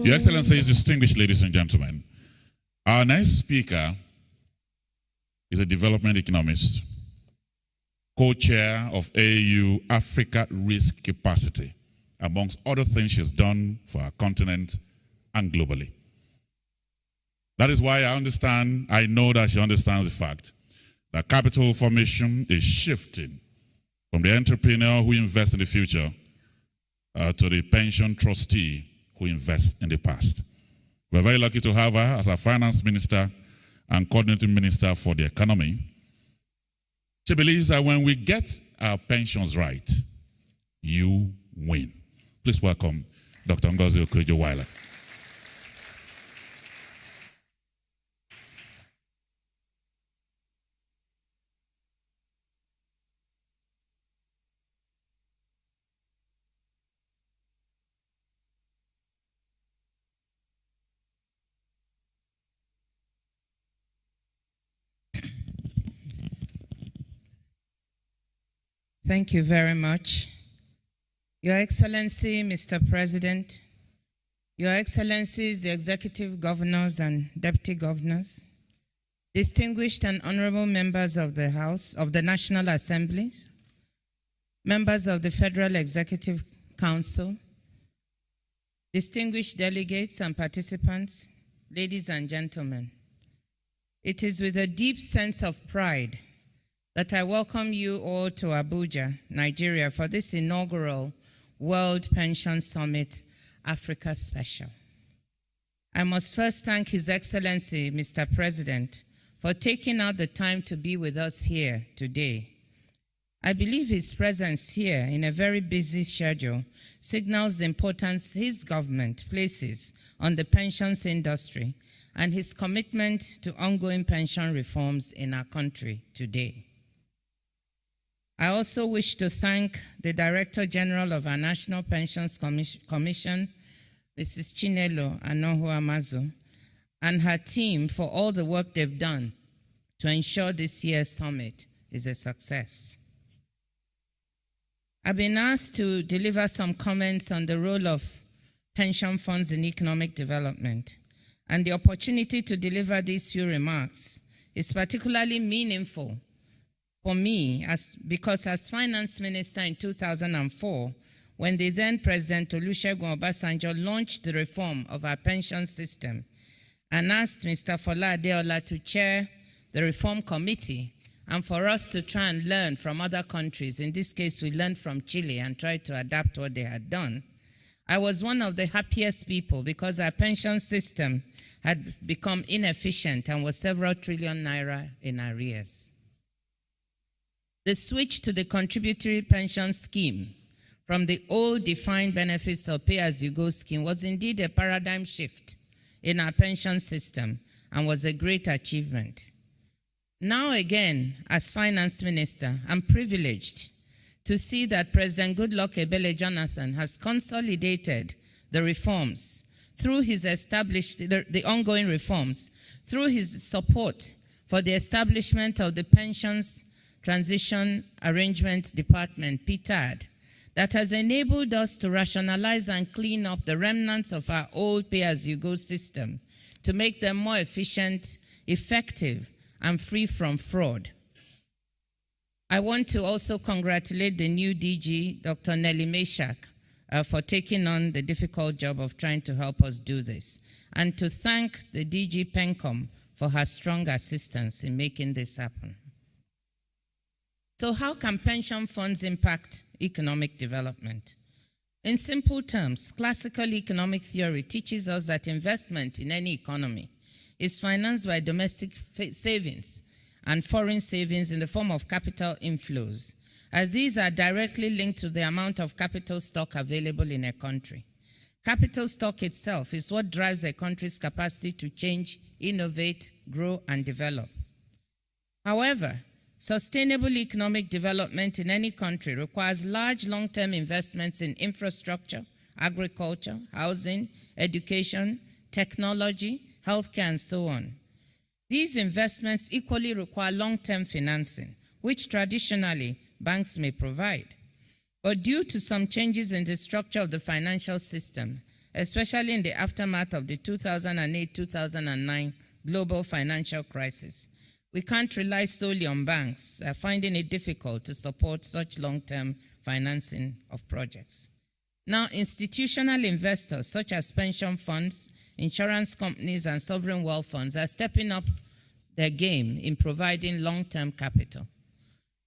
Your Excellencies, distinguished ladies and gentlemen, our next speaker is a development economist, co-chair of AU Africa Risk Capacity, amongst other things she's done for our continent and globally. That is why I know that she understands the fact that capital formation is shifting from the entrepreneur who invests in the future to the pension trustee who invests in the past. We're very lucky to have her as our finance minister and coordinating minister for the economy. She believes that when we get our pensions right, you win. Please welcome Dr. Ngozi Iweala. Thank you very much. Your Excellency, Mr. President, Your Excellencies, the Executive Governors and Deputy Governors, distinguished and honorable members of the House, of the National Assemblies, members of the Federal Executive Council, distinguished delegates and participants, ladies and gentlemen, it is with a deep sense of pride that I welcome you all to Abuja, Nigeria, for this inaugural World Pension Summit, Africa Special. I must first thank His Excellency, Mr. President, for taking out the time to be with us here today. I believe his presence here in a very busy schedule signals the importance his government places on the pensions industry and his commitment to ongoing pension reforms in our country today. I also wish to thank the Director General of our National Pensions Commission, Mrs. Chinelo Anohu-Amazu, and her team for all the work they've done to ensure this year's summit is a success. I've been asked to deliver some comments on the role of pension funds in economic development, and the opportunity to deliver these few remarks is particularly meaningful for me because as finance minister in 2004, when the then President Olusegun Obasanjo launched the reform of our pension system and asked Mr. Fola Adeola to chair the reform committee and for us to try and learn from other countries, in this case we learned from Chile and tried to adapt what they had done, I was one of the happiest people because our pension system had become inefficient and was several trillion naira in arrears. The switch to the contributory pension scheme from the old defined benefits or pay-as-you-go scheme was indeed a paradigm shift in our pension system and was a great achievement. Now again, as finance minister, I'm privileged to see that President Goodluck Ebele Jonathan has consolidated the reforms through his the ongoing reforms, through his support for the establishment of the Pensions Transition Arrangement Department, PTAD, that has enabled us to rationalize and clean up the remnants of our old pay-as-you-go system to make them more efficient, effective, and free from fraud. I want to also congratulate the new DG, Dr. Nelly Meshach, for taking on the difficult job of trying to help us do this, and to thank the DG PENCOM for her strong assistance in making this happen. So how can pension funds impact economic development? In simple terms, classical economic theory teaches us that investment in any economy is financed by domestic savings and foreign savings in the form of capital inflows, as these are directly linked to the amount of capital stock available in a country. Capital stock itself is what drives a country's capacity to change, innovate, grow, and develop. However, sustainable economic development in any country requires large long-term investments in infrastructure, agriculture, housing, education, technology, healthcare, and so on. These investments equally require long-term financing, which traditionally banks may provide. But due to some changes in the structure of the financial system, especially in the aftermath of the 2008-2009 global financial crisis, we can't rely solely on banks, finding it difficult to support such long-term financing of projects. Now, institutional investors such as pension funds, insurance companies, and sovereign wealth funds are stepping up their game in providing long-term capital.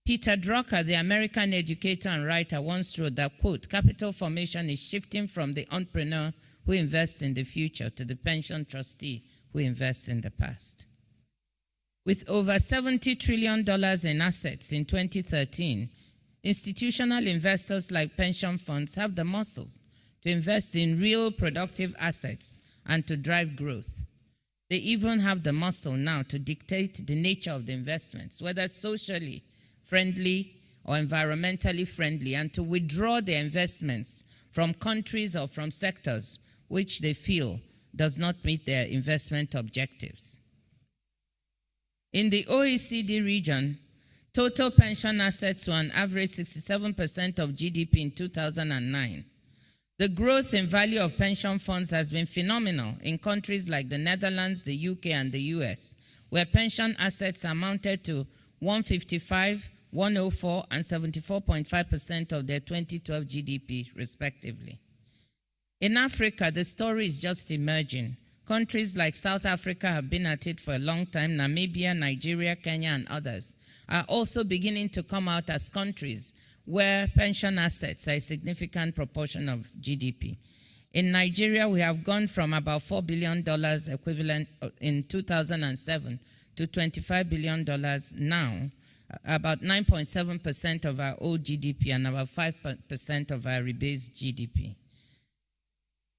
Peter Drucker, the American educator and writer, once wrote that, quote, capital formation is shifting from the entrepreneur who invests in the future to the pension trustee who invests in the past. With over $70 trillion in assets in 2013, institutional investors like pension funds have the muscles to invest in real productive assets and to drive growth. They even have the muscle now to dictate the nature of the investments, whether socially friendly or environmentally friendly, and to withdraw their investments from countries or from sectors which they feel does not meet their investment objectives. In the OECD region, total pension assets were on average 67% of GDP in 2009. The growth in value of pension funds has been phenomenal in countries like the Netherlands, the UK, and the US, where pension assets amounted to 155, 104, and 74.5% of their 2012 GDP, respectively. In Africa, the story is just emerging. Countries like South Africa have been at it for a long time. Namibia, Nigeria, Kenya, and others are also beginning to come out as countries where pension assets are a significant proportion of GDP. In Nigeria, we have gone from about $4 billion equivalent in 2007 to $25 billion now, about 9.7% of our old GDP and about 5% of our rebased GDP.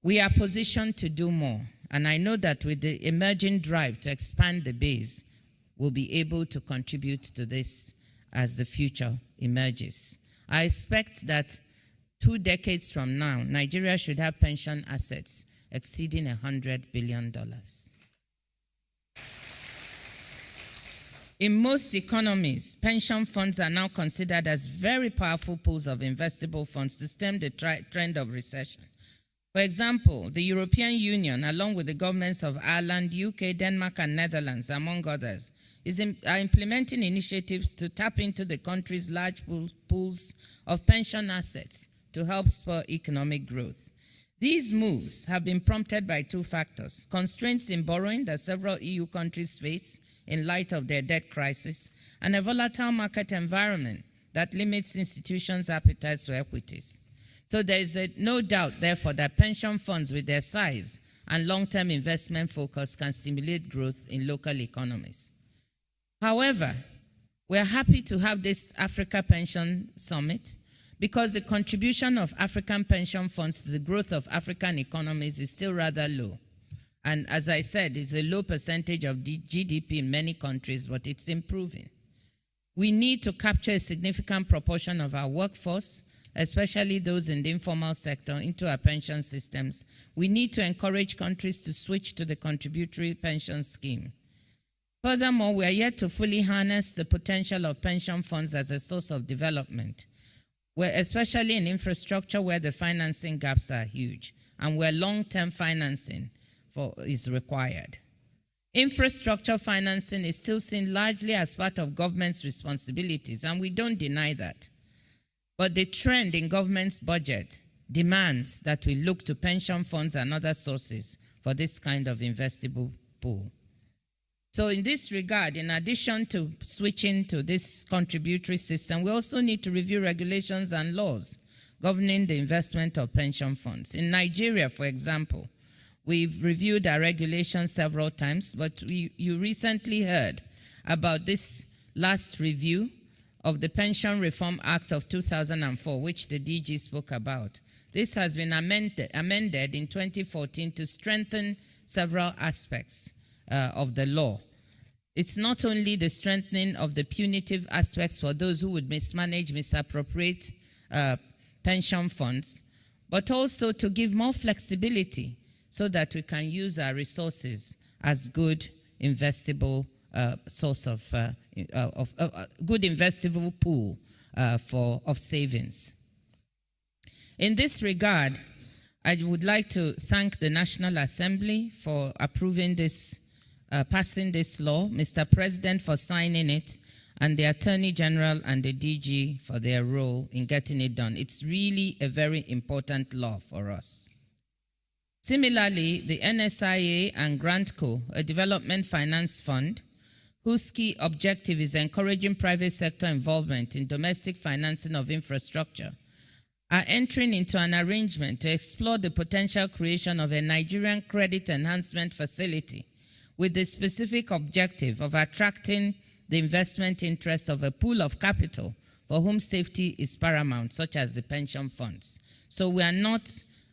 We are positioned to do more, and I know that with the emerging drive to expand the base, we'll be able to contribute to this as the future emerges. I expect that 2 decades from now, Nigeria should have pension assets exceeding $100 billion. In most economies, pension funds are now considered as very powerful pools of investable funds to stem the trend of recession. For example, the European Union, along with the governments of Ireland, UK, Denmark, and Netherlands, among others, are implementing initiatives to tap into the country's large pools of pension assets to help spur economic growth. These moves have been prompted by 2 factors: constraints in borrowing that several EU countries face in light of their debt crisis, and a volatile market environment that limits institutions' appetites for equities. So there is no doubt, therefore, that pension funds with their size and long-term investment focus can stimulate growth in local economies. However, we are happy to have this Africa Pension Summit because the contribution of African pension funds to the growth of African economies is still rather low. And as I said, it's a low percentage of GDP in many countries, but it's improving. We need to capture a significant proportion of our workforce, especially those in the informal sector, into our pension systems. We need to encourage countries to switch to the contributory pension scheme. Furthermore, we are yet to fully harness the potential of pension funds as a source of development, especially in infrastructure where the financing gaps are huge and where long-term financing is required. Infrastructure financing is still seen largely as part of government's responsibilities, and we don't deny that. But the trend in government's budget demands that we look to pension funds and other sources for this kind of investable pool. So in this regard, in addition to switching to this contributory system, we also need to review regulations and laws governing the investment of pension funds. In Nigeria, for example, we've reviewed our regulations several times, but you recently heard about this last review of the Pension Reform Act of 2004, which the DG spoke about. This has been amended in 2014 to strengthen several aspects of the law. It's not only the strengthening of the punitive aspects for those who would mismanage, misappropriate pension funds, but also to give more flexibility so that we can use our resources as good investable source of good investable pool of savings. In this regard, I would like to thank the National Assembly for approving this, passing this law, Mr. President for signing it, and the Attorney General and the DG for their role in getting it done. It's really a very important law for us. Similarly, the NSIA and GrantCo, a development finance fund, whose key objective is encouraging private sector involvement in domestic financing of infrastructure, are entering into an arrangement to explore the potential creation of a Nigerian credit enhancement facility with the specific objective of attracting the investment interest of a pool of capital for whom safety is paramount, such as the pension funds. So we are not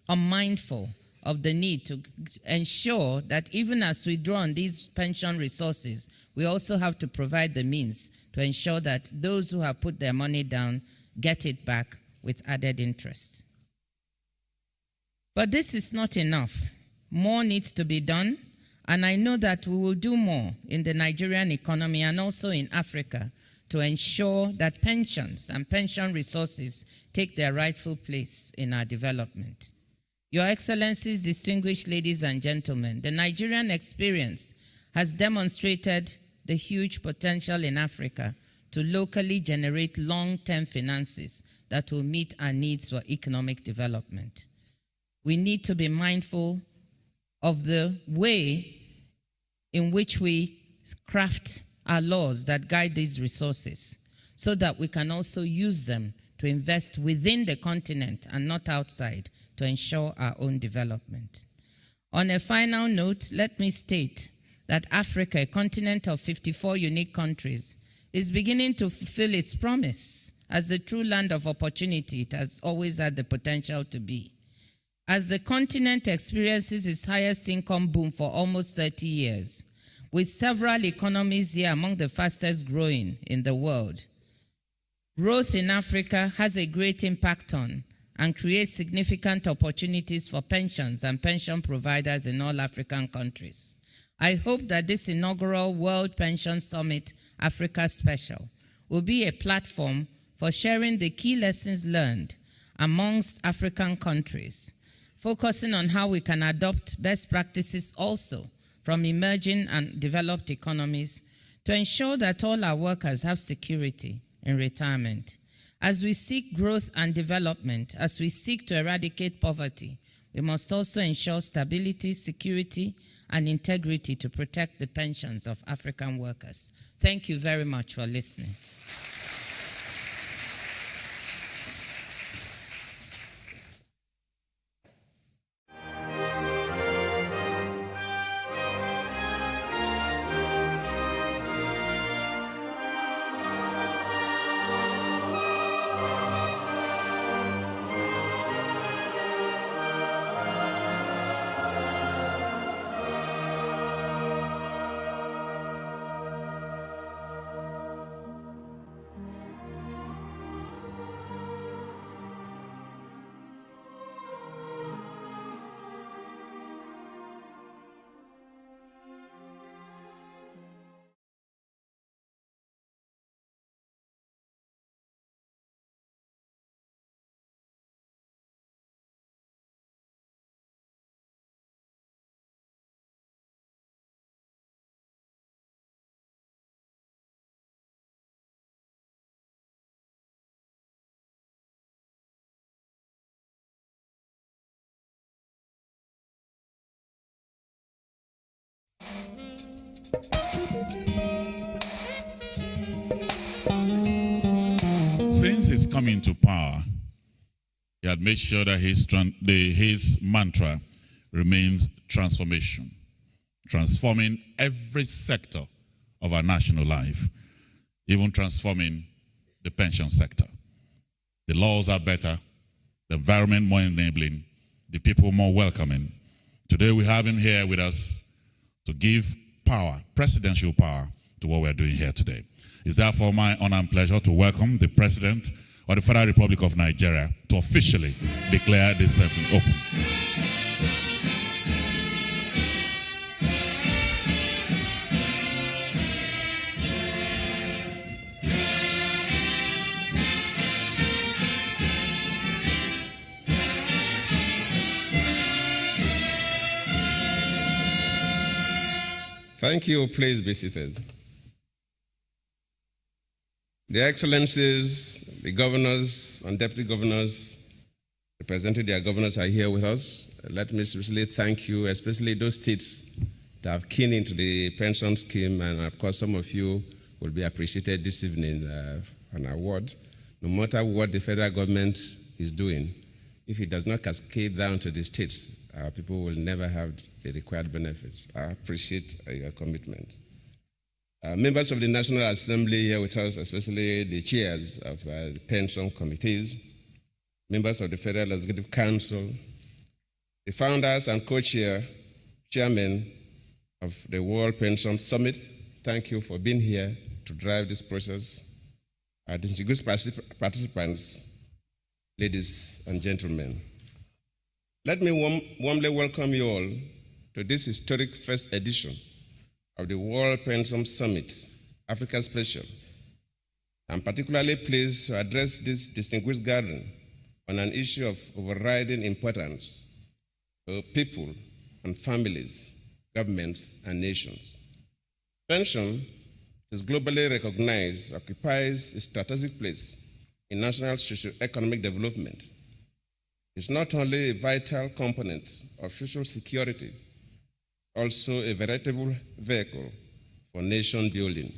unmindful of the need to ensure that even as we draw on these pension resources, we also have to provide the means to ensure that those who have put their money down get it back with added interest. But this is not enough. More needs to be done, and I know that we will do more in the Nigerian economy and also in Africa to ensure that pensions and pension resources take their rightful place in our development. Your Excellencies, distinguished ladies and gentlemen, the Nigerian experience has demonstrated the huge potential in Africa to locally generate long-term finances that will meet our needs for economic development. We need to be mindful of the way in which we craft our laws that guide these resources so that we can also use them to invest within the continent and not outside to ensure our own development. On a final note, let me state that Africa, a continent of 54 unique countries, is beginning to fulfill its promise as the true land of opportunity it has always had the potential to be. As the continent experiences its highest income boom for almost 30 years, with several economies here among the fastest growing in the world, growth in Africa has a great impact on and creates significant opportunities for pensions and pension providers in all African countries. I hope that this inaugural World Pension Summit Africa Special will be a platform for sharing the key lessons learned amongst African countries, focusing on how we can adopt best practices also from emerging and developed economies to ensure that all our workers have security in retirement. As we seek growth and development, as we seek to eradicate poverty, we must also ensure stability, security, and integrity to protect the pensions of African workers. Thank you very much for listening. Since his coming to power, he had made sure that his mantra remains transformation, transforming every sector of our national life, even transforming the pension sector. The laws are better, the environment more enabling, the people more welcoming. Today we have him here with us to give power, presidential power, to what we're doing here today. It's therefore my honor and pleasure to welcome the President of the Federal Republic of Nigeria to officially declare this session open. Thank you. Please be seated. The Excellencies, the governors and deputy governors, representing their governors, are here with us. Let me especially thank you, especially those states that have keyed into the pension scheme, and of course, some of you will be appreciated this evening an award. No matter what the federal government is doing, if it does not cascade down to the states, our people will never have the required benefits. I appreciate your commitment. Members of the National Assembly here with us, especially the chairs of the pension committees, members of the Federal Executive Council, the founders and chairmen of the World Pension Summit, thank you for being here to drive this process. Our distinguished participants, ladies and gentlemen, let me warmly welcome you all to this historic first edition of the World Pension Summit, Africa Special. I'm particularly pleased to address this distinguished gathering on an issue of overriding importance to people and families, governments, and nations. Pension is globally recognized, occupies a strategic place in national socio-economic development. It's not only a vital component of social security, also a veritable vehicle for nation building.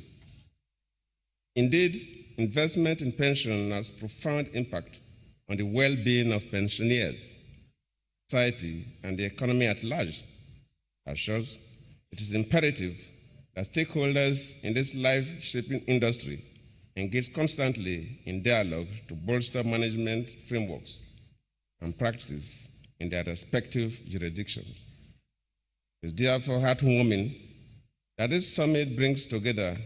Indeed, investment in pension has profound impact on the well-being of pensioners, society, and the economy at large. As such, it is imperative that stakeholders in this life-shaping industry engage constantly in dialogue to bolster management frameworks and practices in their respective jurisdictions. It's therefore heartwarming that this summit brings together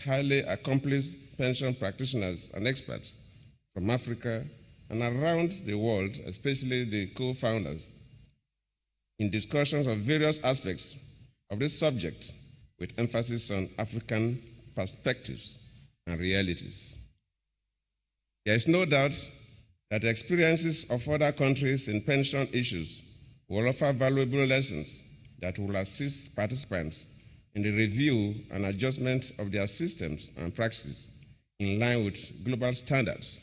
highly accomplished pension practitioners and experts from Africa and around the world, especially the co-founders, in discussions of various aspects of this subject with emphasis on African perspectives and realities. There is no doubt that the experiences of other countries in pension issues will offer valuable lessons that will assist participants in the review and adjustment of their systems and practices in line with global standards.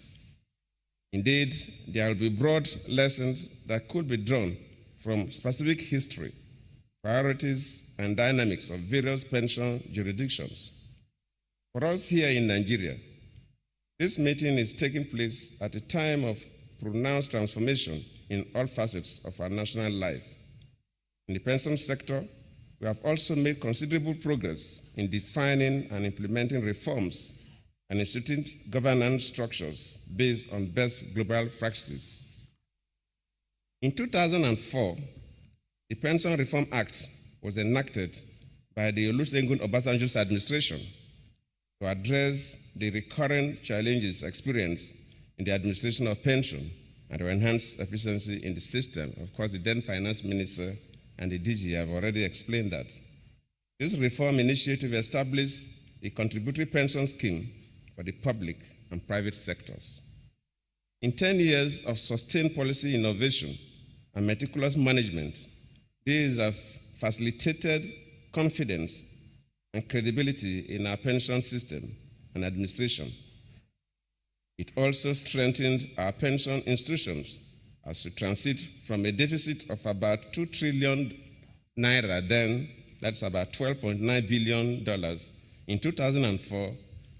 Indeed, there will be broad lessons that could be drawn from specific history, priorities, and dynamics of various pension jurisdictions. For us here in Nigeria, this meeting is taking place at a time of pronounced transformation in all facets of our national life. In the pension sector, we have also made considerable progress in defining and implementing reforms and instituting governance structures based on best global practices. In 2004, the Pension Reform Act was enacted by the Olusegun Obasanjo's administration to address the recurrent challenges experienced in the administration of pension and to enhance efficiency in the system. Of course, the then finance minister and the DG have already explained that. This reform initiative established a contributory pension scheme for the public and private sectors. In 10 years of sustained policy innovation and meticulous management, these have facilitated confidence and credibility in our pension system and administration. It also strengthened our pension institutions as we transit from a deficit of about 2 trillion naira then, that's about $12.9 billion in 2004,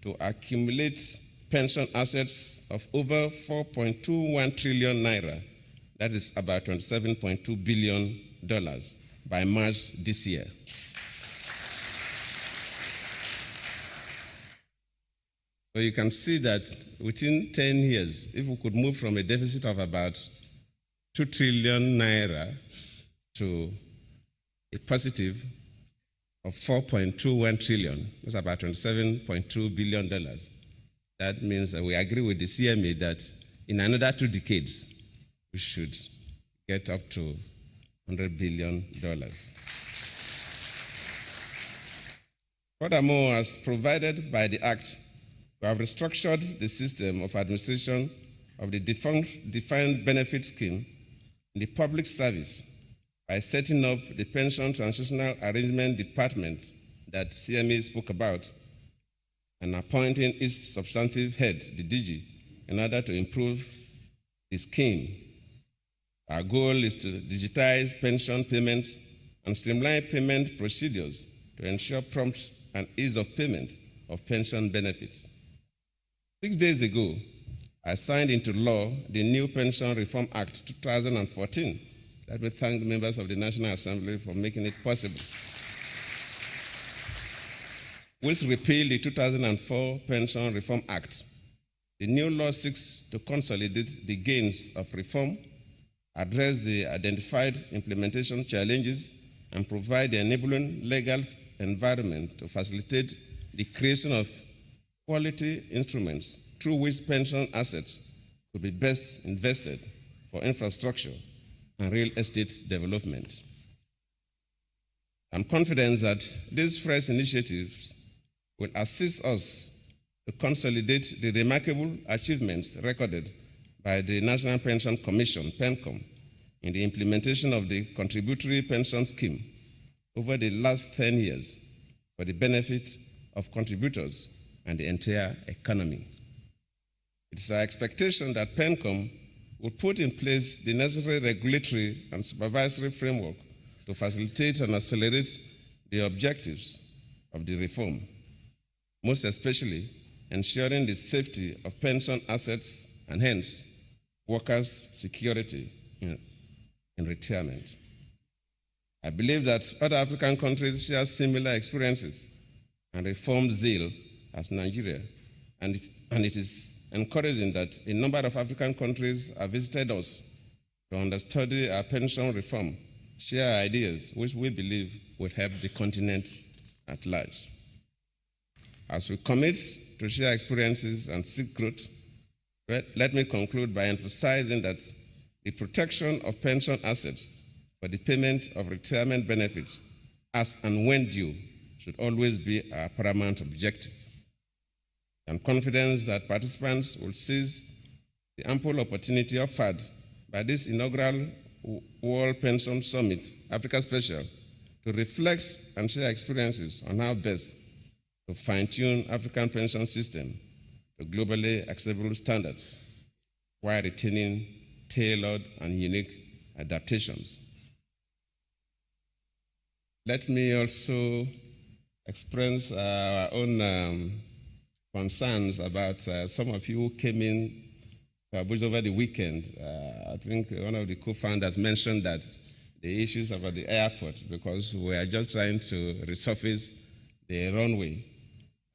to accumulate pension assets of over 4.21 trillion naira, that is about $27.2 billion by March this year. So you can see that within 10 years, if we could move from a deficit of about 2 trillion naira to a positive of 4.21 trillion, that's about $27.2 billion. That means that we agree with the CMA that in another 2 decades, we should get up to $100 billion. Furthermore, as provided by the Act, we have restructured the system of administration of the defined benefit scheme in the public service by setting up the Pension Transitional Arrangement Department, that CME spoke about and appointing its substantive head, the DG, in order to improve the scheme. Our goal is to digitize pension payments and streamline payment procedures to ensure prompt and ease of payment of pension benefits. 6 days ago, I signed into law the new Pension Reform Act 2014. Let me thank the members of the National Assembly for making it possible, which repealed the 2004 Pension Reform Act. The new law seeks to consolidate the gains of reform, address the identified implementation challenges, and provide the enabling legal environment to facilitate the creation of quality instruments through which pension assets could be best invested for infrastructure and real estate development. I'm confident that these fresh initiatives will assist us to consolidate the remarkable achievements recorded by the National Pension Commission, PENCOM, in the implementation of the contributory pension scheme over the last 10 years for the benefit of contributors and the entire economy. It's our expectation that PENCOM will put in place the necessary regulatory and supervisory framework to facilitate and accelerate the objectives of the reform, most especially ensuring the safety of pension assets and hence workers' security in retirement. I believe that other African countries share similar experiences and reform zeal as Nigeria, and it is encouraging that a number of African countries have visited us to understudy our pension reform, share ideas which we believe will help the continent at large. As we commit to share experiences and seek growth, let me conclude by emphasizing that the protection of pension assets for the payment of retirement benefits as and when due should always be our paramount objective. I'm confident that participants will seize the ample opportunity offered by this inaugural World Pension Summit, Africa Special, to reflect and share experiences on how best to fine-tune African pension system to globally acceptable standards while retaining tailored and unique adaptations. Let me also express our own concerns about some of you who came in to Abuja over the weekend. I think one of the co-founders mentioned that the issues about the airport, because we are just trying to resurface the runway,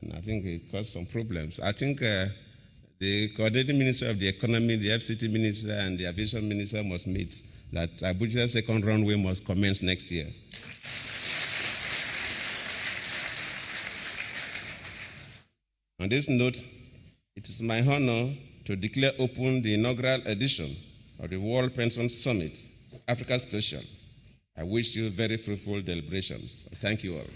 and I think it caused some problems. I think the coordinating minister of the economy, the FCT minister, and the aviation minister must meet that Abuja's second runway must commence next year. On this note, it is my honor to declare open the inaugural edition of the World Pension Summit, Africa Special. I wish you very fruitful deliberations. Thank you all.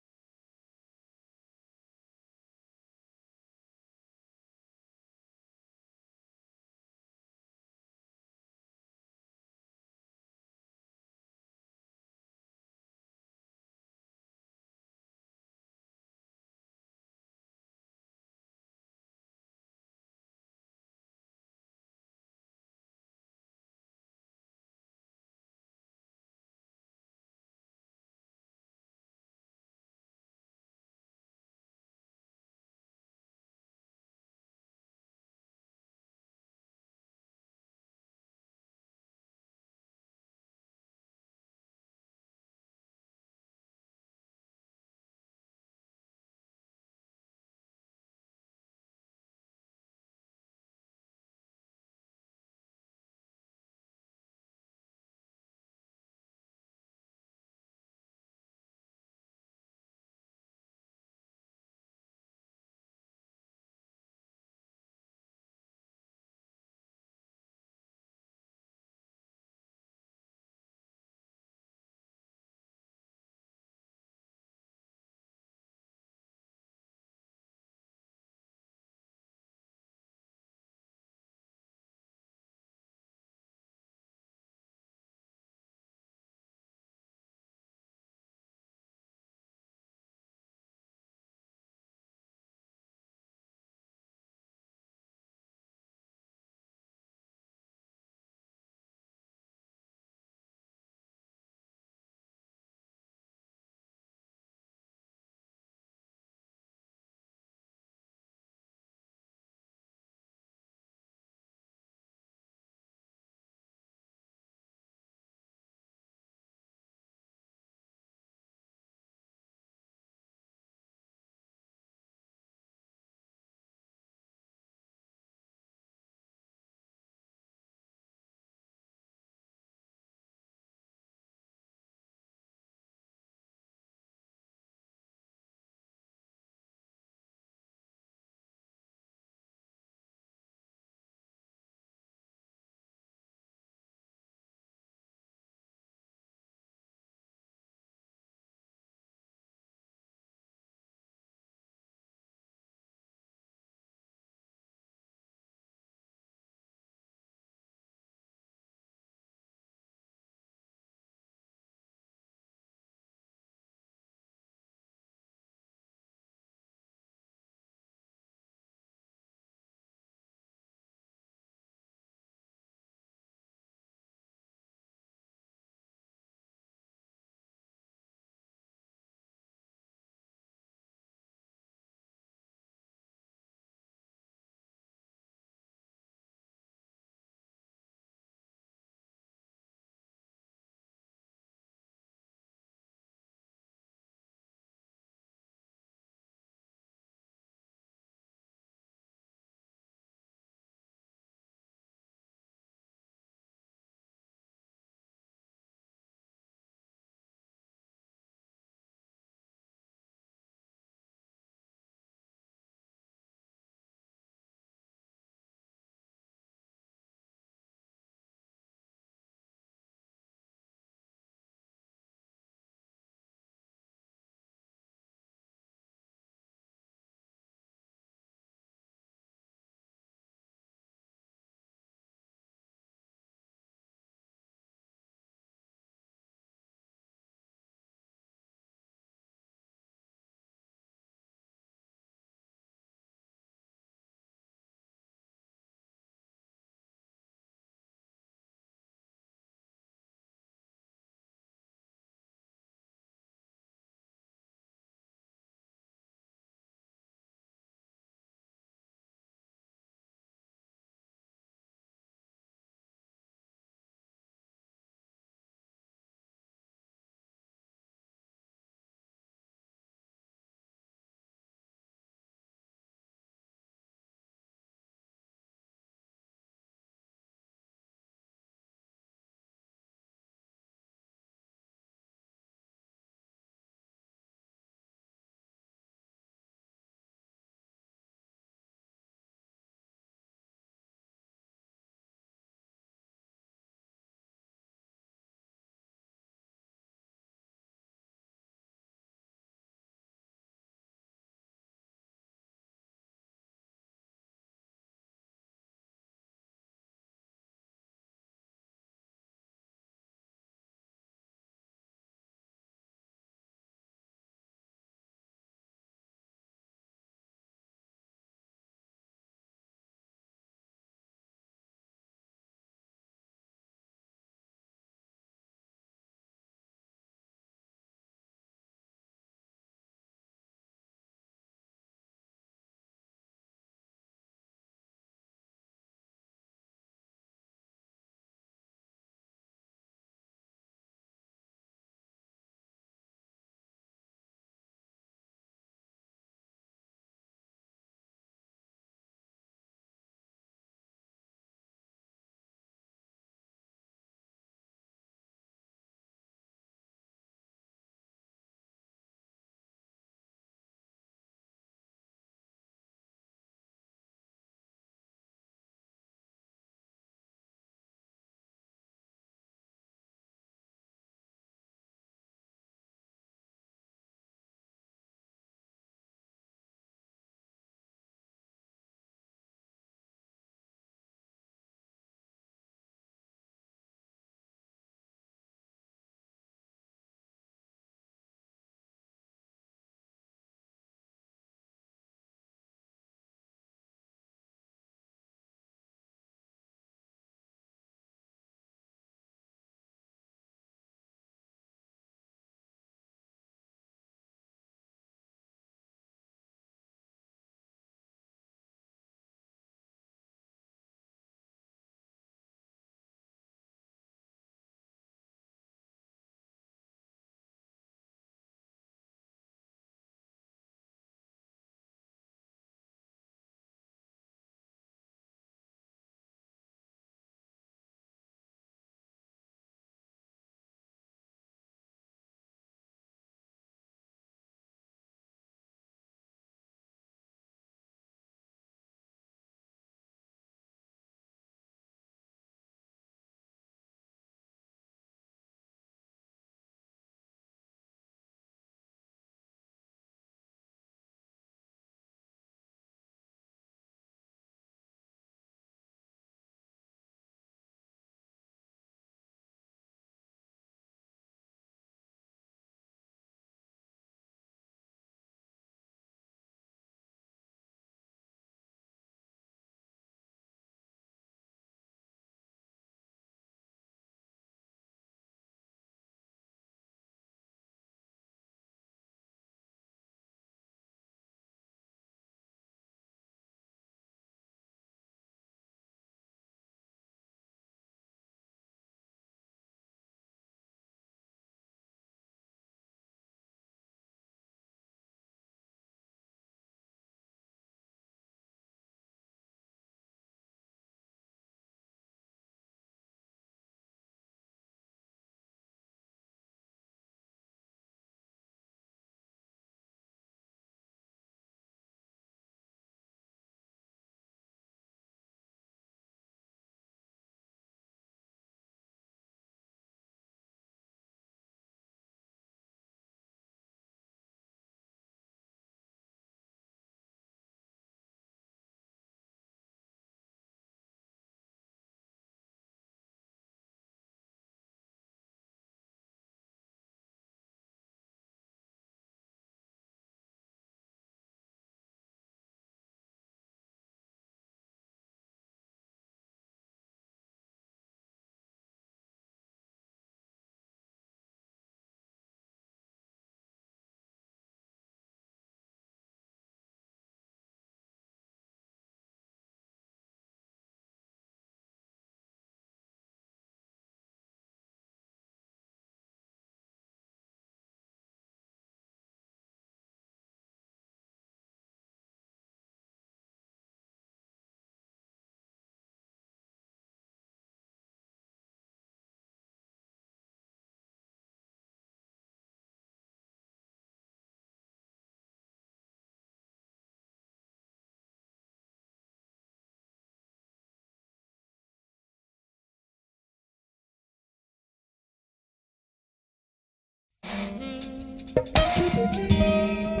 to the keeper.